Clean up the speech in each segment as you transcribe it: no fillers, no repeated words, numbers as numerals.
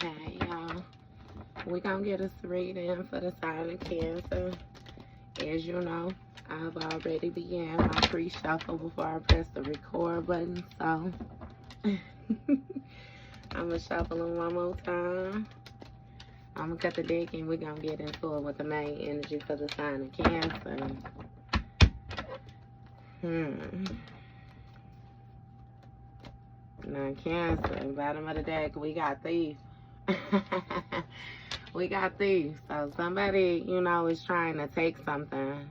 Hey, y'all. We're going to get a reading for the sign of Cancer. As you know, I've already began my pre-shuffle before I press the record button. So, I'm going to shuffle them one more time. I'm going to cut the deck and we're going to get into it with the main energy for the sign of Cancer. Now, Cancer, bottom of the deck, we got Thief. We got Thief. So somebody, you know, is trying to take something.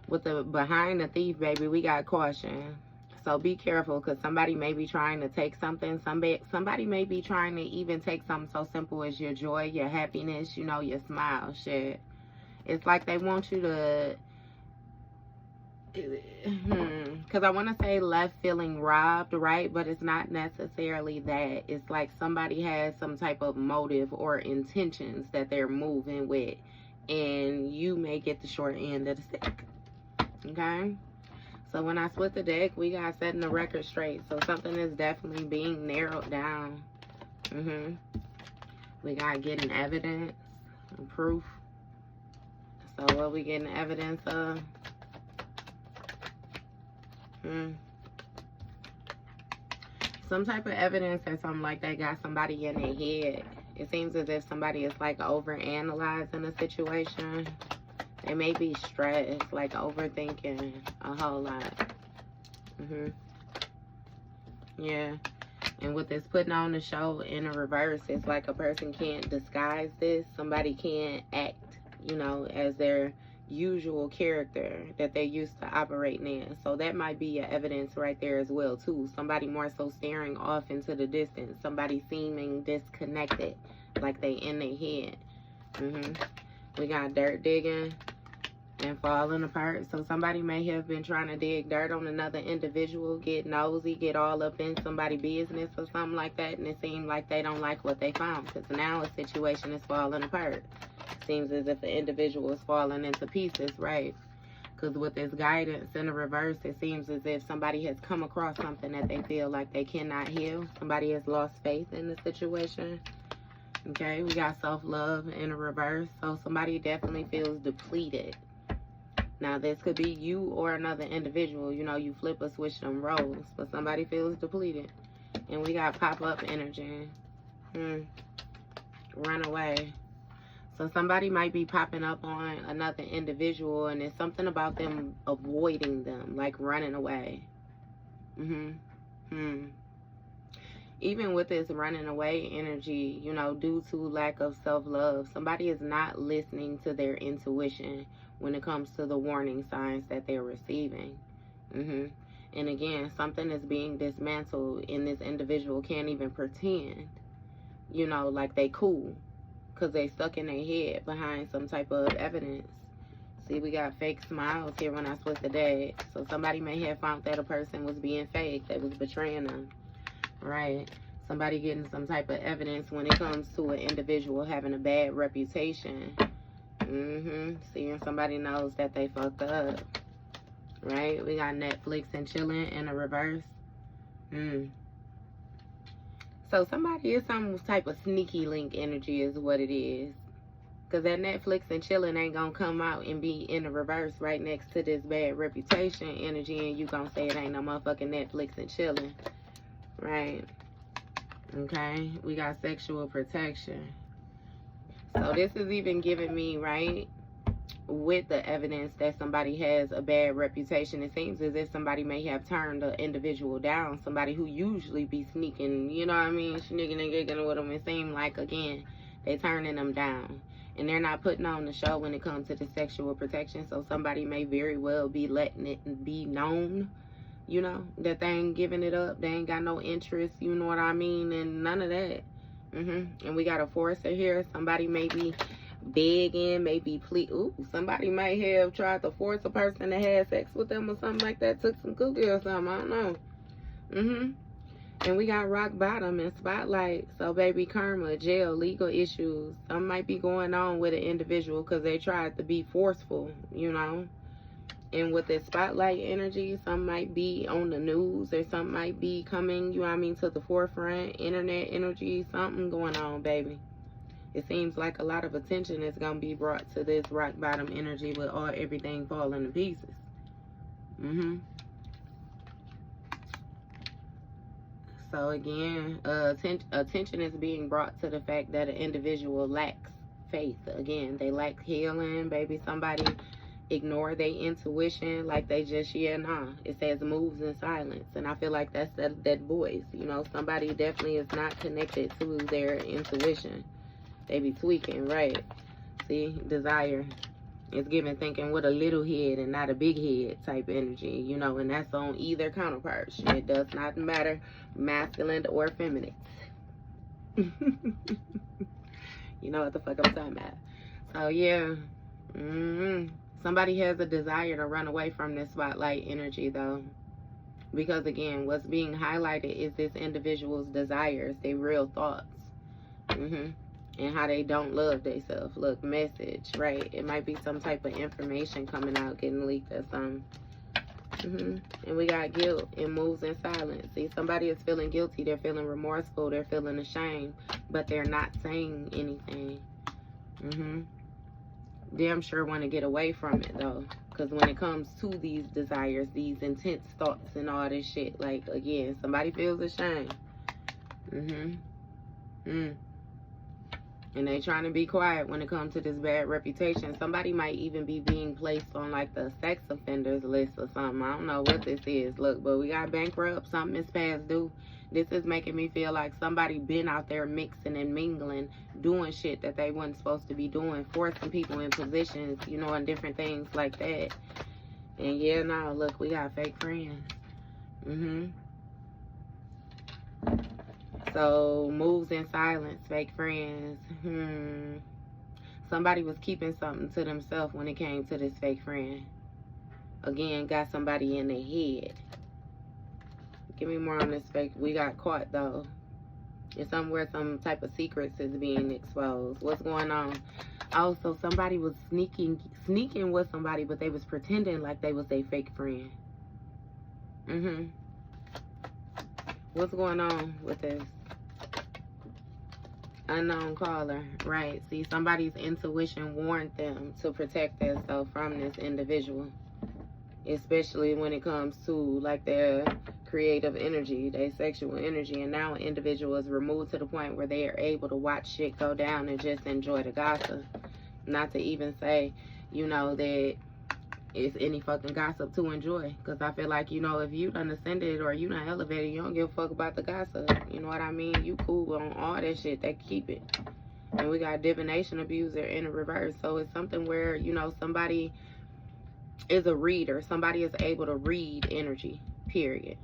With the behind the Thief, baby, we got Caution. So be careful, because somebody may be trying to take something. Somebody may be trying to even take something so simple as your joy, your happiness, you know, your smile, shit. It's like they want you to... Because I want to say left feeling robbed, right? But it's not necessarily that. It's like somebody has some type of motive or intentions that they're moving with, and you may get the short end of the stick. Okay? So when I split the deck, we got setting the record straight. So something is definitely being narrowed down. We got getting evidence and proof. So what we getting evidence of? Some type of evidence or something like that got somebody in their head. It seems as if somebody is like over-analyzing a situation. They may be stressed, like overthinking a whole lot. Yeah. And with this putting on the show in a reverse, it's like a person can't disguise this. Somebody can't act, you know, as their usual character that they're used to operating in. So that might be your evidence right there as well too. Somebody more so staring off into the distance. Somebody seeming disconnected, like they in their head. We got dirt digging and falling apart. So somebody may have been trying to dig dirt on another individual, get nosy, get all up in somebody's business or something like that, and it seemed like they don't like what they found, because now a situation is falling apart. Seems as if the individual is falling into pieces, right? Because with this guidance in the reverse, it seems as if somebody has come across something that they feel like they cannot heal. Somebody has lost faith in the situation. Okay, we got self-love in the reverse. So somebody definitely feels depleted. Now, this could be you or another individual. You know, you flip or switch them roles. But somebody feels depleted. And we got pop-up energy. Run away. So somebody might be popping up on another individual, and it's something about them avoiding them, like running away. Even with this running away energy, you know, due to lack of self-love, somebody is not listening to their intuition when it comes to the warning signs that they're receiving. And again, something is being dismantled, and this individual can't even pretend, you know, like they cool. Because they stuck in their head behind some type of evidence. See, we got fake smiles here when I split the deck. So somebody may have found that a person was being fake, that was betraying them. Right? Somebody getting some type of evidence when it comes to an individual having a bad reputation. Seeing somebody knows that they fucked up. Right? We got Netflix and chilling in a reverse. So somebody is some type of sneaky link energy is what it is. Because that Netflix and chilling ain't going to come out and be in the reverse right next to this bad reputation energy, and you going to say it ain't no motherfucking Netflix and chilling. Right? Okay? We got sexual protection. So this is even giving me, right, with the evidence that somebody has a bad reputation, it seems as if somebody may have turned the individual down. Somebody who usually be sneaking, you know what I mean, sneaking and giggling with them. It seems like, again, they turning them down. And they're not putting on the show when it comes to the sexual protection. So somebody may very well be letting it be known, you know, that they ain't giving it up. They ain't got no interest, you know what I mean, and none of that. And we got a forcer here. Somebody may be begging, maybe please. Ooh, somebody might have tried to force a person to have sex with them or something like that. Took some cookie or something. I don't know. And we got rock bottom and spotlight. So baby, karma, jail, legal issues. Some might be going on with an individual because they tried to be forceful, you know. And with this spotlight energy, some might be on the news, or some might be coming, you know what I mean, to the forefront. Internet energy, something going on, baby. It seems like a lot of attention is going to be brought to this rock bottom energy with everything falling to pieces. So again, attention is being brought to the fact that an individual lacks faith. Again, they lack healing, baby. Somebody ignore their intuition like they just, it says moves in silence. And I feel like that's that voice. You know, somebody definitely is not connected to their intuition. They be tweaking, right? See, desire is given thinking with a little head and not a big head type energy, you know, and that's on either counterpart. It does not matter, masculine or feminine. You know what the fuck I'm talking about. So, yeah. Somebody has a desire to run away from this spotlight energy, though. Because, again, what's being highlighted is this individual's desires, their real thoughts. And how they don't love themselves. Look, message, right? It might be some type of information coming out, getting leaked or something. And we got guilt. It moves in silence. See, somebody is feeling guilty. They're feeling remorseful. They're feeling ashamed. But they're not saying anything. Damn sure want to get away from it, though. Because when it comes to these desires, these intense thoughts and all this shit, like, again, somebody feels ashamed. And they trying to be quiet when it comes to this bad reputation. Somebody might even be being placed on like the sex offenders list or something. I don't know what this is. Look, but we got bankrupt. Something is past due. This is making me feel like somebody been out there mixing and mingling, doing shit that they wasn't supposed to be doing, forcing people in positions, you know, and different things like that. And yeah, now look, we got fake friends. So, moves in silence, fake friends. Somebody was keeping something to themselves when it came to this fake friend. Again, got somebody in their head. Give me more on this fake. We got caught, though. It's somewhere some type of secrets is being exposed. What's going on? Also, somebody was sneaking with somebody, but they was pretending like they was their fake friend. What's going on with this? Unknown caller, right? See, somebody's intuition warned them to protect themselves from this individual, especially when it comes to like their creative energy, their sexual energy. And now an individual is removed to the point where they are able to watch shit go down and just enjoy the gossip. Not to even say, you know, that it's any fucking gossip to enjoy. Because I feel like, you know, if you done ascended or you done elevated, you don't give a fuck about the gossip. You know what I mean? You cool on all that shit. They keep it. And we got divination abuser in the reverse. So it's something where, you know, somebody is a reader. Somebody is able to read energy, period.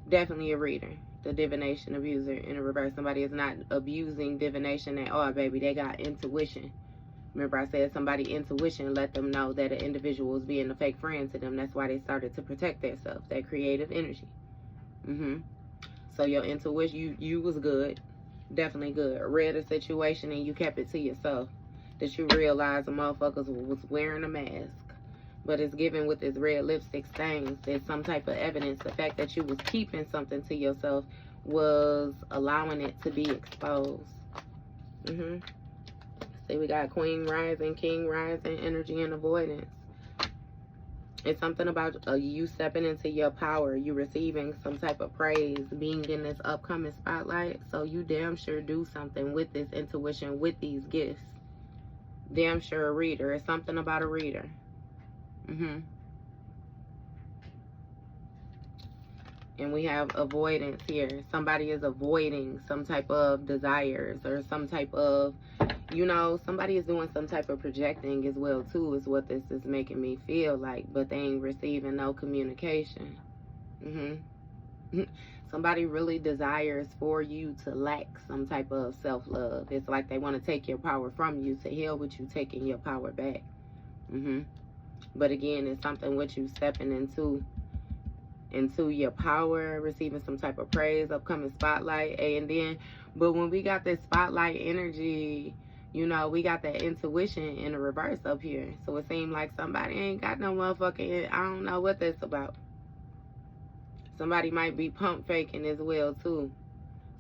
Definitely a reader. The divination abuser in the reverse. Somebody is not abusing divination at all, baby. They got intuition. Remember I said somebody intuition let them know that an individual was being a fake friend to them. That's why they started to protect themselves. That creative energy. So your intuition, you was good. Definitely good. Read a situation and you kept it to yourself. That you realized the motherfuckers was wearing a mask. But it's given with this red lipstick stains. There's some type of evidence. The fact that you was keeping something to yourself was allowing it to be exposed. See, we got Queen Rising, King Rising, energy and avoidance. It's something about you stepping into your power. You receiving some type of praise, being in this upcoming spotlight. So you damn sure do something with this intuition, with these gifts. Damn sure a reader. It's something about a reader. And we have avoidance here. Somebody is avoiding some type of desires or some type of, you know, somebody is doing some type of projecting as well, too, is what this is making me feel like. But they ain't receiving no communication. Somebody really desires for you to lack some type of self-love. It's like they want to take your power from you. To hell with you taking your power back. But again, it's something with you stepping into your power, receiving some type of praise, upcoming spotlight, but when we got this spotlight energy, You know, we got that intuition in the reverse up here. So it seems like somebody ain't got no motherfucking, I don't know what that's about. Somebody might be pump faking as well too.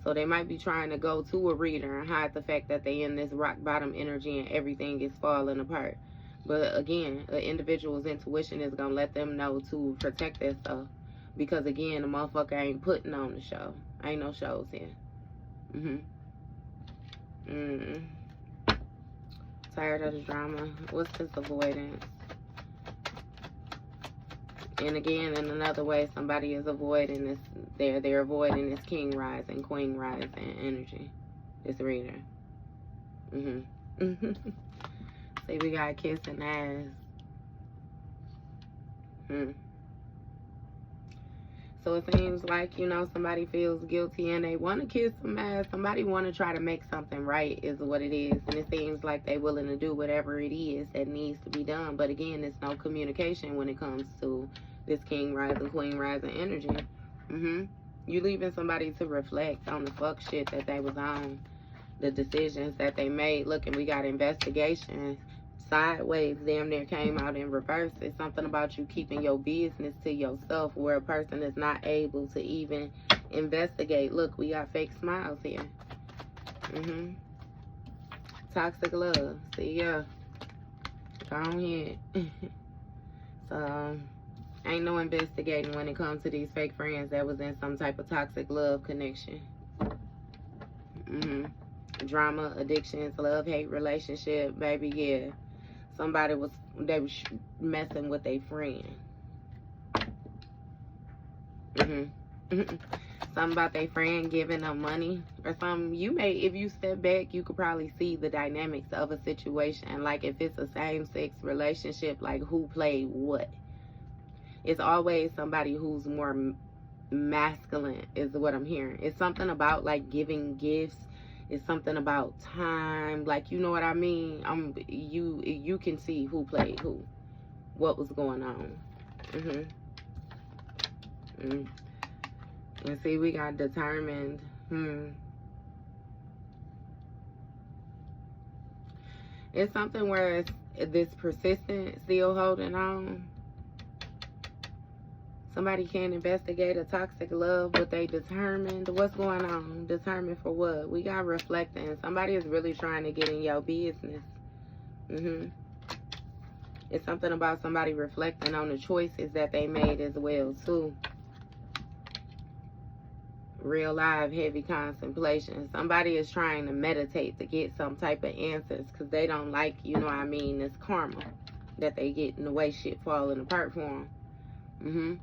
So they might be trying to go to a reader and hide the fact that they in this rock bottom energy and everything is falling apart. But again, an individual's intuition is going to let them know to protect their stuff. Because again, the motherfucker ain't putting on the show. Ain't no shows here. Tired of the drama. What's this avoidance? And again, in another way, somebody is avoiding this. They're avoiding this king rising, queen rising energy. This reader. See, we got kissing ass. So it seems like, you know, somebody feels guilty and they want to kiss some ass. Somebody want to try to make something right is what it is. And it seems like they're willing to do whatever it is that needs to be done. But again, there's no communication when it comes to this king rising, queen rising energy. You leaving somebody to reflect on the fuck shit that they was on. The decisions that they made. Look, and we got investigations. Sideways damn near came out in reverse. It's something about you keeping your business to yourself where a person is not able to even investigate. Look, we got fake smiles here. Toxic love. See, yeah. Go on ahead. So, ain't no investigating when it comes to these fake friends that was in some type of toxic love connection. Drama, addictions, love, hate, relationship, baby, yeah. Somebody was messing with a friend. Something about their friend giving them money or something. You may, if you step back, you could probably see the dynamics of a situation. Like if it's a same-sex relationship, like who played what. It's always somebody who's more masculine is what I'm hearing. It's something about like giving gifts. It's something about time, like, you know what I mean? You can see who played who, what was going on. And see, we got determined. It's something where it's this persistent, still holding on. Somebody can't investigate a toxic love, but they determined. What's going on? Determined for what? We got reflecting. Somebody is really trying to get in your business. It's something about somebody reflecting on the choices that they made as well, too. Real live, heavy contemplation. Somebody is trying to meditate to get some type of answers because they don't like, you know what I mean, this karma that they get in the way shit falling apart for them.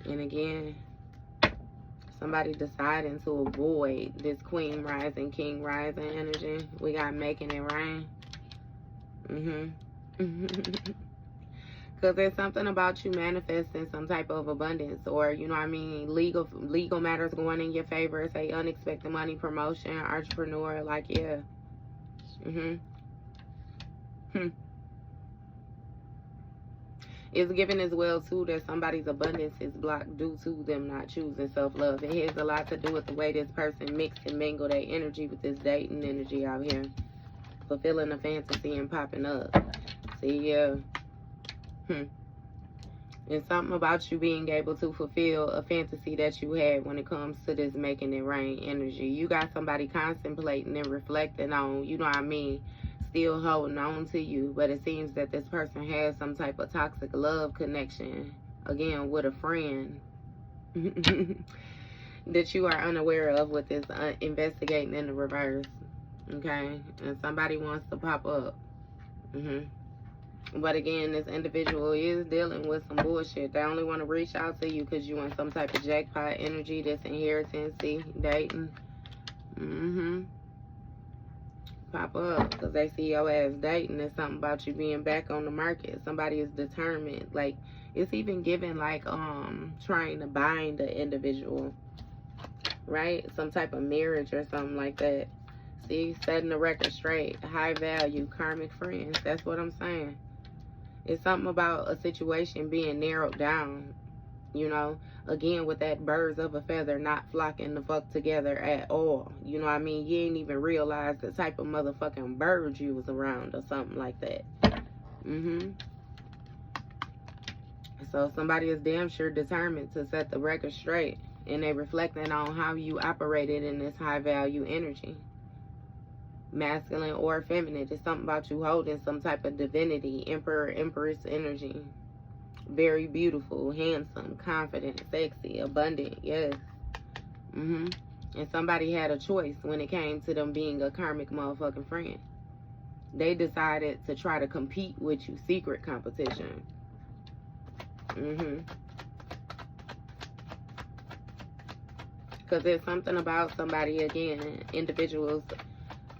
And again, somebody deciding to avoid this queen rising, king rising energy. We got making it rain. Because there's something about you manifesting some type of abundance, or, you know what I mean, legal matters going in your favor. Say unexpected money, promotion, entrepreneur, like, yeah. It's given as well, too, that somebody's abundance is blocked due to them not choosing self-love. It has a lot to do with the way this person mix and mingle their energy with this dating energy out here. Fulfilling a fantasy and popping up. See, yeah. It's something about you being able to fulfill a fantasy that you had when it comes to this making it rain energy. You got somebody contemplating and reflecting on, you know what I mean, still holding on to you, but it seems that this person has some type of toxic love connection, again, with a friend that you are unaware of with this investigating in the reverse, okay? And somebody wants to pop up. But again, this individual is dealing with some bullshit. They only want to reach out to you because you want some type of jackpot energy, this inheritance, see, dating. Pop up because they see your ass dating. There's something about you being back on the market. Somebody is determined. Like, it's even given like trying to bind the individual, right? Some type of marriage or something like that. See, setting the record straight. High value karmic friends. That's what I'm saying. It's something about a situation being narrowed down. You know, again, with that birds of a feather not flocking the fuck together at all. You know what I mean? You ain't even realize the type of motherfucking bird you was around or something like that. So somebody is damn sure determined to set the record straight, and they reflecting on how you operated in this high value energy. Masculine or feminine, it's something about you holding some type of divinity, emperor, empress energy. Very beautiful, handsome, confident, sexy, abundant, yes. And somebody had a choice when it came to them being a karmic motherfucking friend. They decided to try to compete with you, secret competition. Because there's something about somebody, again, individuals,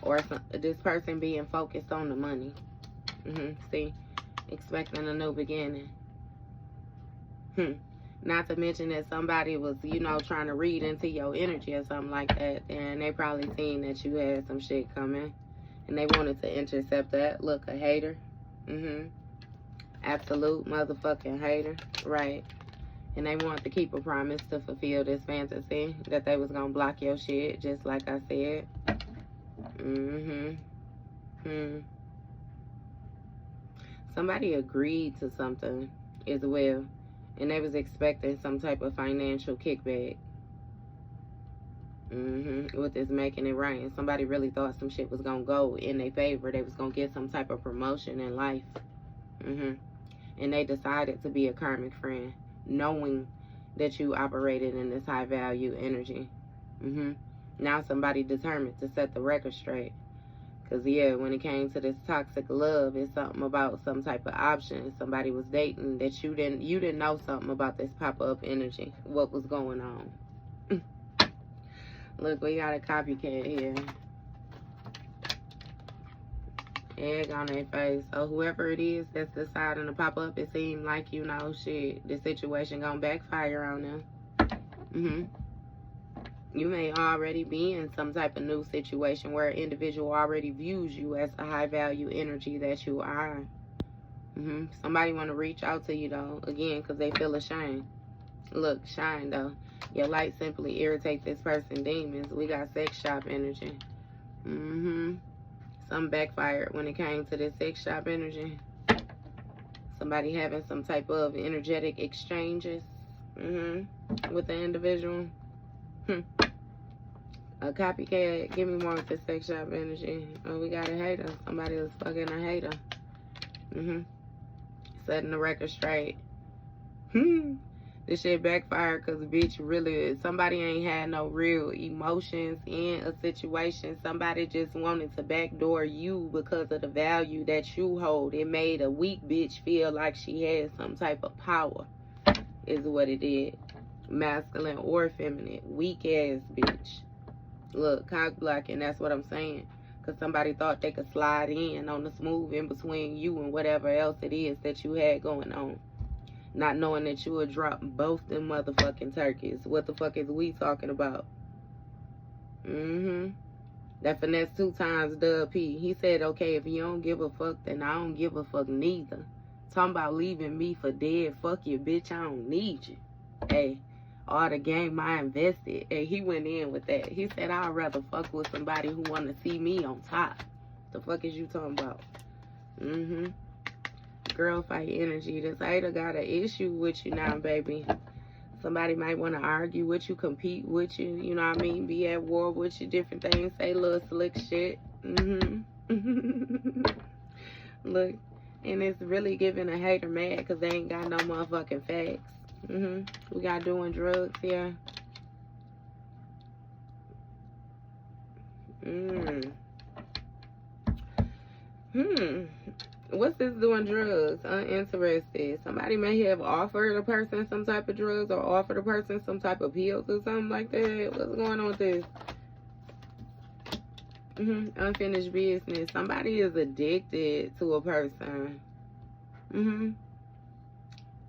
or this person being focused on the money. See, expecting a new beginning. Not to mention that somebody was, you know, trying to read into your energy or something like that, and they probably seen that you had some shit coming, and they wanted to intercept that. Look, a hater. Absolute motherfucking hater, right? And they wanted to keep a promise to fulfill this fantasy that they was gonna block your shit, just like I said. Somebody agreed to something as well, and they was expecting some type of financial kickback. With this making it rain, somebody really thought some shit was gonna go in their favor. They was gonna get some type of promotion in life. And they decided to be a karmic friend, knowing that you operated in this high value energy. Now somebody determined to set the record straight. Because, yeah, when it came to this toxic love, it's something about some type of option somebody was dating that you didn't know something about this pop-up energy, what was going on. Look, we got a copycat here. Egg on their face. So whoever it is that's deciding to pop up, it seems like, you know, shit, the situation gonna backfire on them. You may already be in some type of new situation where an individual already views you as a high value energy that you are. Somebody want to reach out to you, though, again, because they feel ashamed. Look, shine, though. Your light simply irritates this person's demons. We got sex shop energy. Some backfired when it came to this sex shop energy. Somebody having some type of energetic exchanges with the individual. A copycat. Give me more of the sex shop energy. Oh, we got a hater. Somebody was fucking a hater. Setting the record straight. This shit backfired because, bitch, really, somebody ain't had no real emotions in a situation. Somebody just wanted to backdoor you because of the value that you hold. It made a weak bitch feel like she had some type of power, is what it did. Masculine or feminine. Weak ass bitch. Look, cock blocking, that's what I'm saying. Because somebody thought they could slide in on the smooth in between you and whatever else it is that you had going on. Not knowing that you would drop both them motherfucking turkeys. What the fuck is we talking about? That finesse 2 times Dub P. He said, okay, if you don't give a fuck, then I don't give a fuck neither. Talking about leaving me for dead. Fuck you, bitch. I don't need you. Hey, all the game I invested. Hey, he went in with that. He said, I'd rather fuck with somebody who want to see me on top. The fuck is you talking about? Girl fight energy. This hater got an issue with you now, baby. Somebody might want to argue with you, compete with you, you know what I mean? Be at war with you, different things. Say little slick shit. Look, and it's really giving a hater mad because they ain't got no motherfucking facts. We got doing drugs here. What's this doing drugs? Uninterested. Somebody may have offered a person some type of drugs or offered a person some type of pills or something like that. What's going on with this? Unfinished business. Somebody is addicted to a person.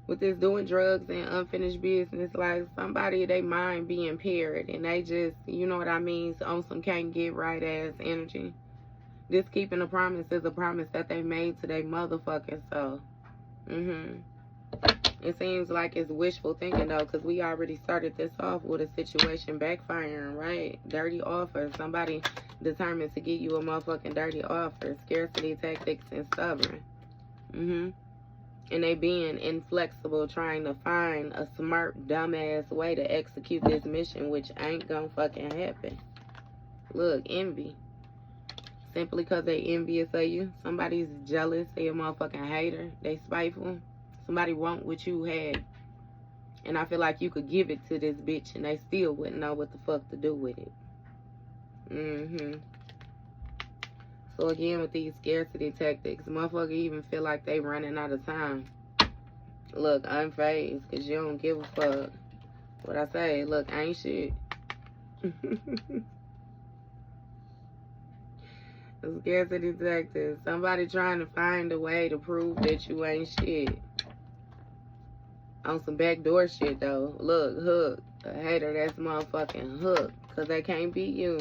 With this doing drugs and unfinished business, like somebody, they mind be impaired and they just, you know what I mean, on some can't get right ass energy. This keeping a promise is a promise that they made to their motherfucking self. And It seems like it's wishful thinking, though, because we already started this off with a situation backfiring, right? Dirty offer. Somebody determined to give you a motherfucking dirty offer. Scarcity tactics and stubborn. And they being inflexible, trying to find a smart, dumbass way to execute this mission, which ain't gonna fucking happen. Look, envy. Simply because they envious of you. Somebody's jealous. They a motherfucking hater. They spiteful. Somebody want what you had. And I feel like you could give it to this bitch and they still wouldn't know what the fuck to do with it. So again, with these scarcity tactics, motherfucker even feel like they running out of time. Look, unfazed, because you don't give a fuck. What I say, look, ain't shit. Scarcity tactics. Somebody trying to find a way to prove that you ain't shit. On some backdoor shit, though. Look, hook. A hater that's motherfucking hook. Because they can't beat you.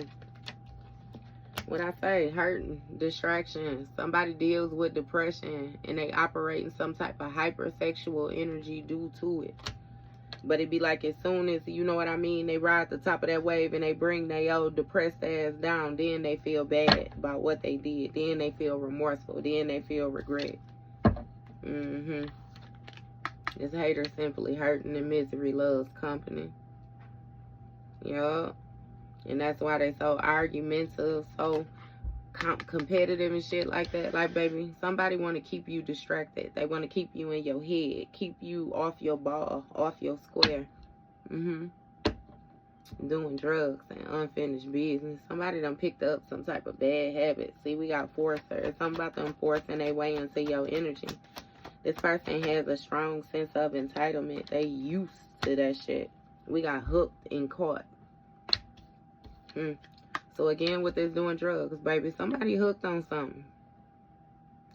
What I say, hurting, distraction. Somebody deals with depression and they operate in some type of hypersexual energy due to it. But it be like as soon as, you know what I mean, they ride the top of that wave and they bring their old depressed ass down, then they feel bad about what they did. Then they feel remorseful. Then they feel regret. This hater simply hurting and misery loves company. Yup. And that's why they so argumentative, so competitive and shit like that. Like, baby, somebody want to keep you distracted. They want to keep you in your head. Keep you off your ball, off your square. Doing drugs and unfinished business. Somebody done picked up some type of bad habit. See, we got forcer. It's something about them forcing their way into your energy. This person has a strong sense of entitlement. They used to that shit. We got hooked and caught. So again, with this doing drugs, baby, somebody hooked on something.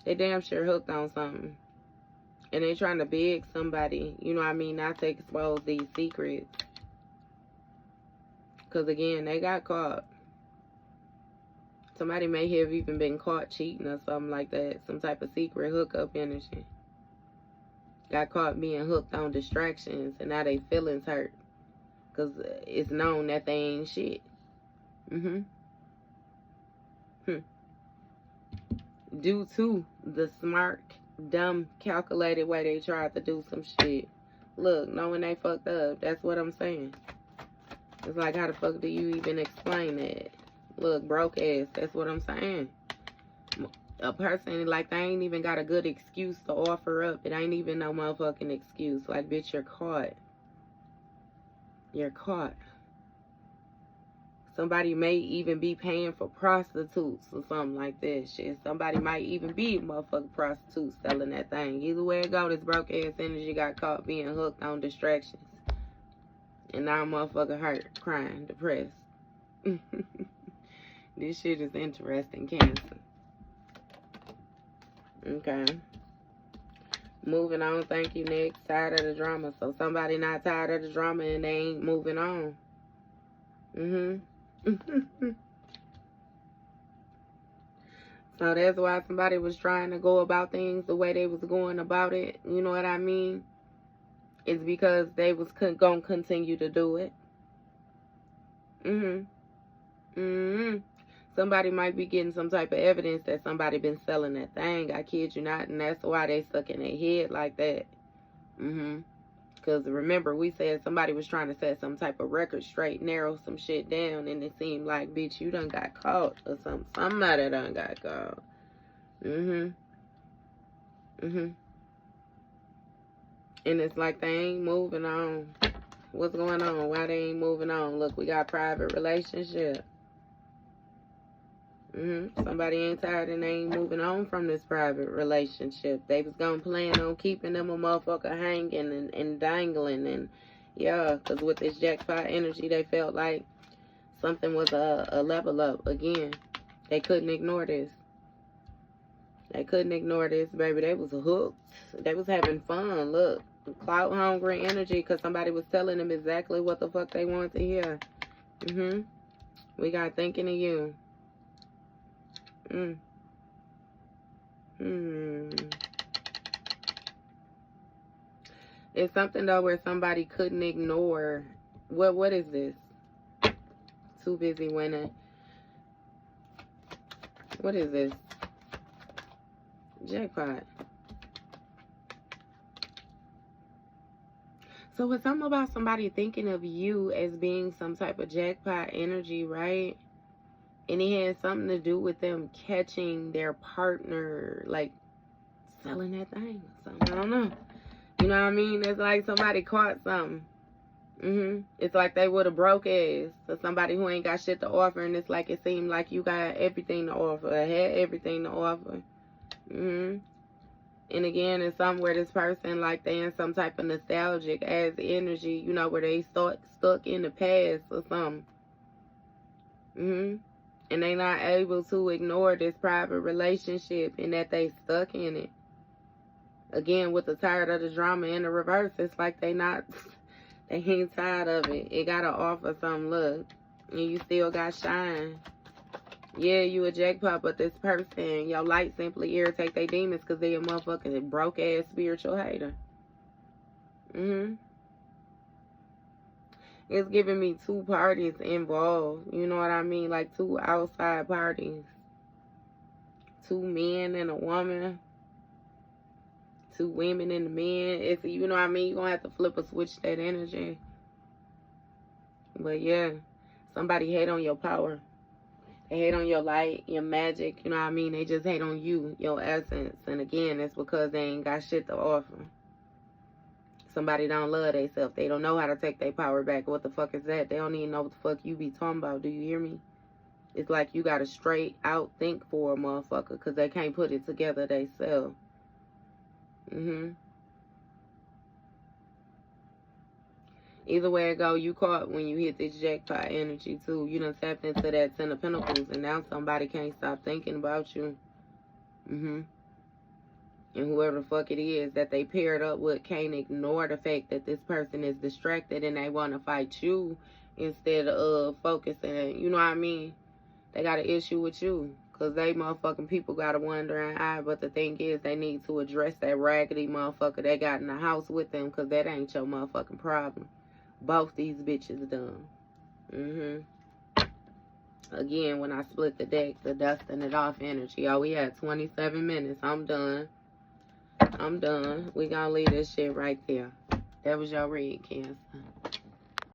They damn sure hooked on something. And they trying to beg somebody, you know what I mean, not to expose these secrets. Because again, they got caught. Somebody may have even been caught cheating or something like that. Some type of secret hookup energy. Got caught being hooked on distractions and now they feelings hurt. Because it's known that they ain't shit. Due to the smart, dumb, calculated way they tried to do some shit. Look, knowing they fucked up. That's what I'm saying. It's like, how the fuck do you even explain that? Look, broke ass. That's what I'm saying. A person, like, they ain't even got a good excuse to offer up. It ain't even no motherfucking excuse. Like, bitch, you're caught. You're caught. Somebody may even be paying for prostitutes or something like that shit. Somebody might even be a motherfucking prostitute selling that thing. Either way it go, this broke ass energy got caught being hooked on distractions. And now motherfucker hurt, crying, depressed. This shit is interesting, Cancer. Okay. Moving on, thank you, next. Tired of the drama. So somebody not tired of the drama and they ain't moving on. So that's why somebody was trying to go about things the way they was going about it. You know what I mean? It's because they was gonna continue to do it. Somebody might be getting some type of evidence that somebody been selling that thing. I kid you not. And that's why they stuck in their head like that. Because remember, we said somebody was trying to set some type of record straight, narrow some shit down, and it seemed like, bitch, you done got caught or something. Somebody done got caught. And it's like they ain't moving on. What's going on? Why they ain't moving on? Look, we got private relationship. Somebody ain't tired and they ain't moving on from this private relationship. They was gonna plan on keeping them a motherfucker hanging and dangling. And yeah, because with this jackpot energy, they felt like something was a level up again. They couldn't ignore this. They couldn't ignore this, baby. They was hooked. They was having fun. Look, clout hungry energy because somebody was telling them exactly what the fuck they wanted to hear. We got thinking of you. It's something, though, where somebody couldn't ignore. What is this? Too busy winning. What is this? Jackpot. So it's something about somebody thinking of you as being some type of jackpot energy, right? And it has something to do with them catching their partner, like, selling that thing or something. I don't know. You know what I mean? It's like somebody caught something. It's like they would have broke ass to somebody who ain't got shit to offer, and it's like it seemed like you got everything to offer, had everything to offer. And again, it's something where this person, like, they in some type of nostalgic ass energy, you know, where they stuck in the past or something. And they not able to ignore this private relationship and that they stuck in it. Again, with the tired of the drama in the reverse, it's like they ain't tired of it. It gotta offer some look. And you still got shine. Yeah, you a jackpot, but this person, your light simply irritate their demons because they a motherfucking broke ass spiritual hater. It's giving me two parties involved. You know what I mean? Like two outside parties. Two men and a woman. Two women and a man. It's, you know what I mean? You're going to have to flip or switch that energy. But yeah, somebody hate on your power. They hate on your light, your magic. You know what I mean? They just hate on you, your essence. And again, it's because they ain't got shit to offer. Somebody don't love themselves. They don't know how to take their power back. What the fuck is that? They don't even know what the fuck you be talking about. Do you hear me? It's like you got to straight out think for a motherfucker because they can't put it together themselves. Either way it go, you caught when you hit this jackpot energy too. You done tapped into that Ten of Pentacles, and now somebody can't stop thinking about you. And whoever the fuck it is that they paired up with can't ignore the fact that this person is distracted and they want to fight you instead of focusing. You know what I mean? They got an issue with you. Because they motherfucking people got a wandering eye. But the thing is, they need to address that raggedy motherfucker they got in the house with them. Because that ain't your motherfucking problem. Both these bitches done. Again, when I split the deck, the dusting it off energy. Oh, we had 27 minutes. I'm done. We gonna leave this shit right there. That was your read, Cancer.